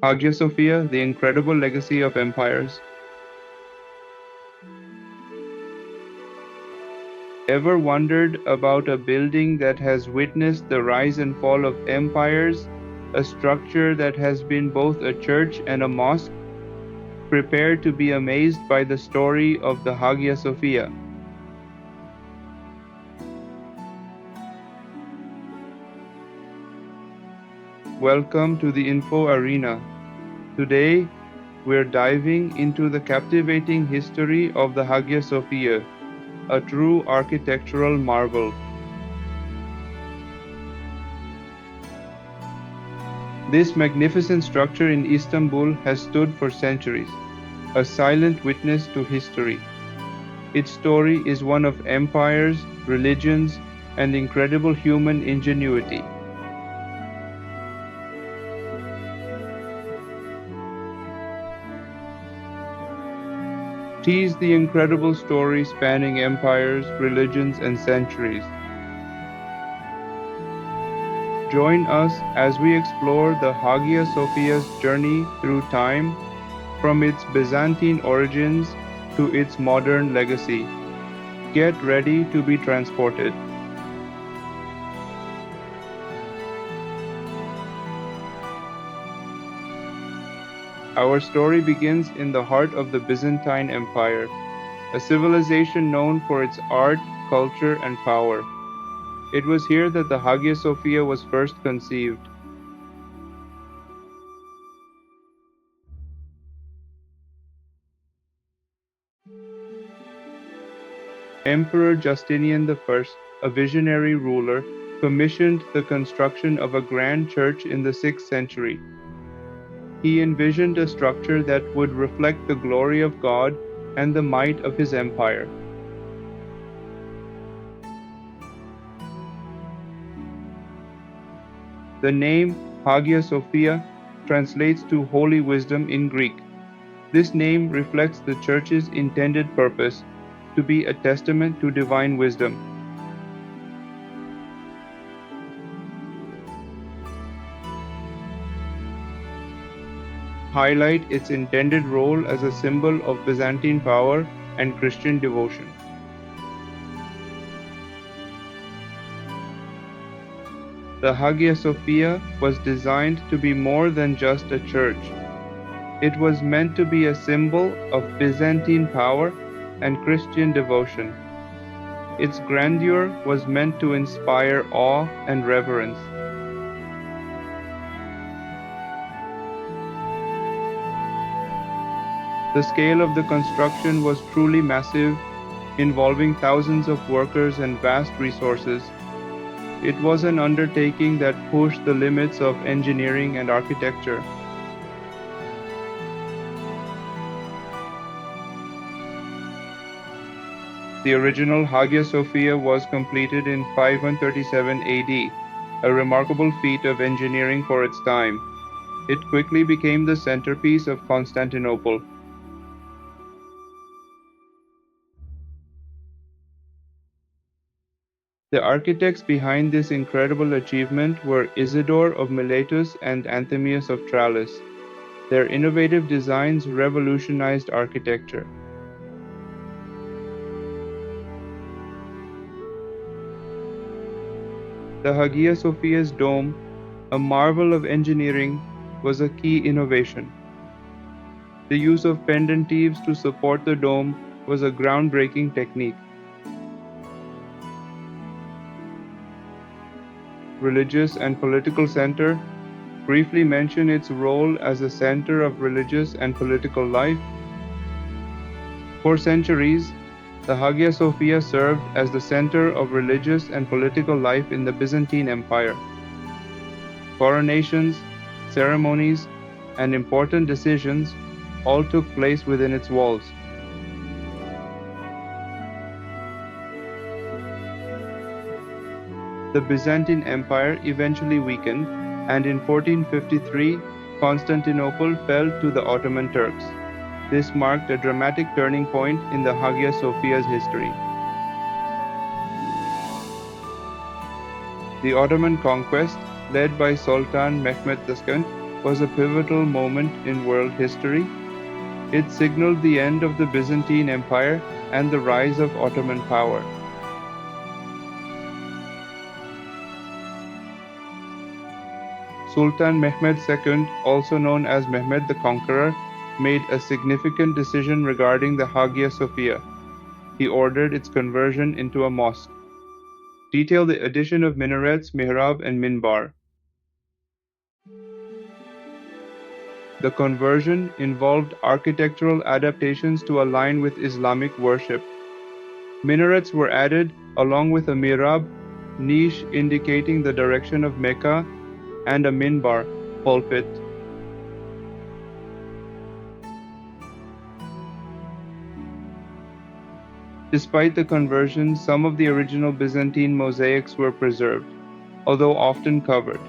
Hagia Sophia, the incredible legacy of empires. Ever wondered about a building that has witnessed the rise and fall of empires? A structure that has been both a church and a mosque? Prepare to be amazed by the story of the Hagia Sophia. Welcome to the Info Arena. Today, we're diving into the captivating history of the Hagia Sophia, a true architectural marvel. This magnificent structure in Istanbul has stood for centuries, a silent witness to history. Its story is one of empires, religions, and incredible human ingenuity. Tease the incredible story spanning empires, religions, and centuries. Join us as we explore the Hagia Sophia's journey through time, from its Byzantine origins to its modern legacy. Get ready to be transported. Our story begins in the heart of the Byzantine Empire, a civilization known for its art, culture, and power. It was here that the Hagia Sophia was first conceived. Emperor Justinian I, a visionary ruler, commissioned the construction of a grand church in the 6th century. He envisioned a structure that would reflect the glory of God and the might of his empire. The name Hagia Sophia translates to Holy Wisdom in Greek. This name reflects the church's intended purpose, to be a testament to divine wisdom. Highlight its intended role as a symbol of Byzantine power and Christian devotion. The Hagia Sophia was designed to be more than just a church. It was meant to be a symbol of Byzantine power and Christian devotion. Its grandeur was meant to inspire awe and reverence. The scale of the construction was truly massive, involving thousands of workers and vast resources. It was an undertaking that pushed the limits of engineering and architecture. The original Hagia Sophia was completed in 537 AD, a remarkable feat of engineering for its time. It quickly became the centerpiece of Constantinople. The architects behind this incredible achievement were Isidore of Miletus and Anthemius of Tralles. Their innovative designs revolutionized architecture. The Hagia Sophia's dome, a marvel of engineering, was a key innovation. The use of pendentives to support the dome was a groundbreaking technique. Religious and political center, briefly mention its role as a center of religious and political life. For centuries, the Hagia Sophia served as the center of religious and political life in the Byzantine Empire. Coronations, ceremonies, and important decisions all took place within its walls. The Byzantine Empire eventually weakened, and in 1453, Constantinople fell to the Ottoman Turks. This marked a dramatic turning point in the Hagia Sophia's history. The Ottoman conquest, led by Sultan Mehmed II, was a pivotal moment in world history. It signaled the end of the Byzantine Empire and the rise of Ottoman power. Sultan Mehmed II, also known as Mehmed the Conqueror, made a significant decision regarding the Hagia Sophia. He ordered its conversion into a mosque. Detail the addition of minarets, mihrab, and minbar. The conversion involved architectural adaptations to align with Islamic worship. Minarets were added, along with a mihrab, niche indicating the direction of Mecca, and a minbar, pulpit. Despite the conversion, some of the original Byzantine mosaics were preserved, although often covered.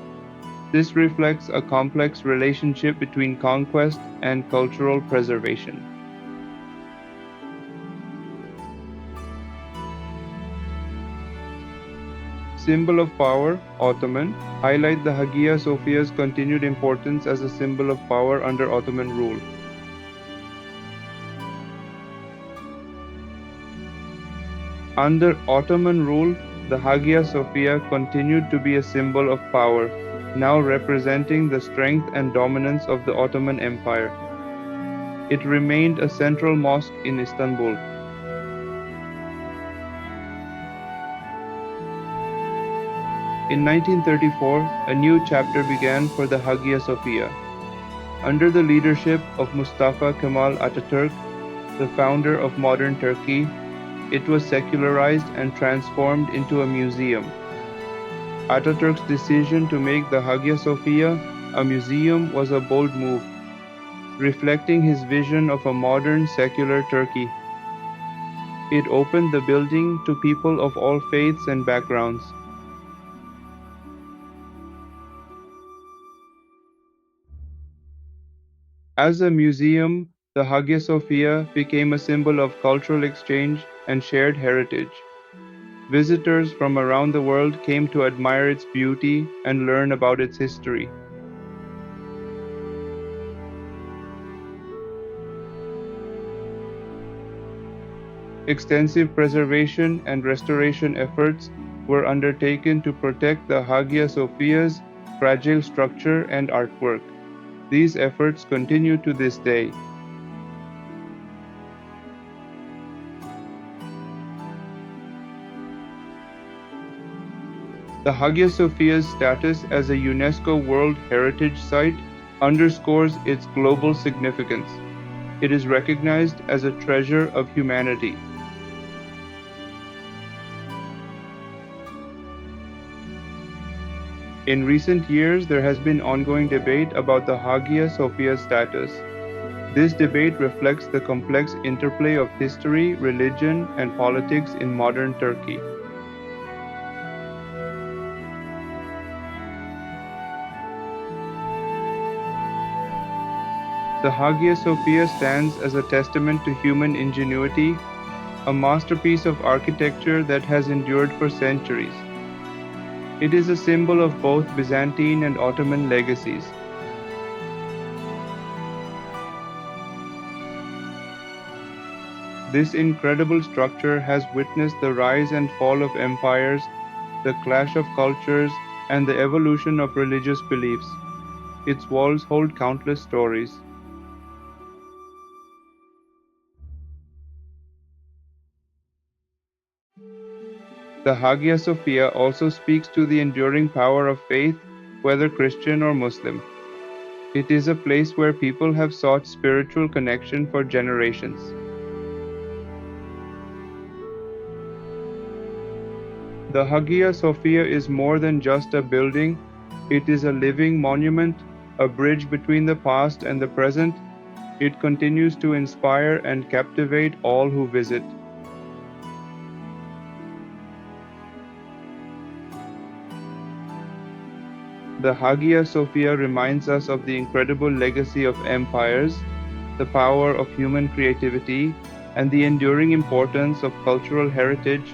This reflects a complex relationship between conquest and cultural preservation. Symbol of power, Ottoman, highlight the Hagia Sophia's continued importance as a symbol of power under Ottoman rule. Under Ottoman rule, the Hagia Sophia continued to be a symbol of power, now representing the strength and dominance of the Ottoman Empire. It remained a central mosque in Istanbul. In 1934, a new chapter began for the Hagia Sophia. Under the leadership of Mustafa Kemal Ataturk, the founder of modern Turkey, it was secularized and transformed into a museum. Ataturk's decision to make the Hagia Sophia a museum was a bold move, reflecting his vision of a modern secular Turkey. It opened the building to people of all faiths and backgrounds. As a museum, the Hagia Sophia became a symbol of cultural exchange and shared heritage. Visitors from around the world came to admire its beauty and learn about its history. Extensive preservation and restoration efforts were undertaken to protect the Hagia Sophia's fragile structure and artwork. These efforts continue to this day. The Hagia Sophia's status as a UNESCO World Heritage Site underscores its global significance. It is recognized as a treasure of humanity. In recent years, there has been ongoing debate about the Hagia Sophia's status. This debate reflects the complex interplay of history, religion, and politics in modern Turkey. The Hagia Sophia stands as a testament to human ingenuity, a masterpiece of architecture that has endured for centuries. It is a symbol of both Byzantine and Ottoman legacies. This incredible structure has witnessed the rise and fall of empires, the clash of cultures, and the evolution of religious beliefs. Its walls hold countless stories. The Hagia Sophia also speaks to the enduring power of faith, whether Christian or Muslim. It is a place where people have sought spiritual connection for generations. The Hagia Sophia is more than just a building, it is a living monument, a bridge between the past and the present. It continues to inspire and captivate all who visit. The Hagia Sophia reminds us of the incredible legacy of empires, the power of human creativity, and the enduring importance of cultural heritage.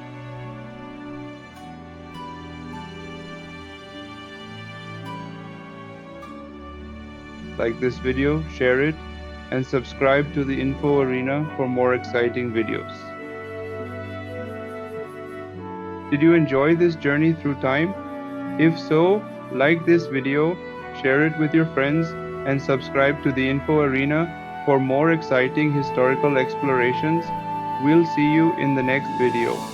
like this video, share it, and subscribe to the Info Arena for more exciting videos. Did you enjoy this journey through time? If so, like this video, share it with your friends, and subscribe to the Info Arena for more exciting historical explorations. We'll see you in the next video.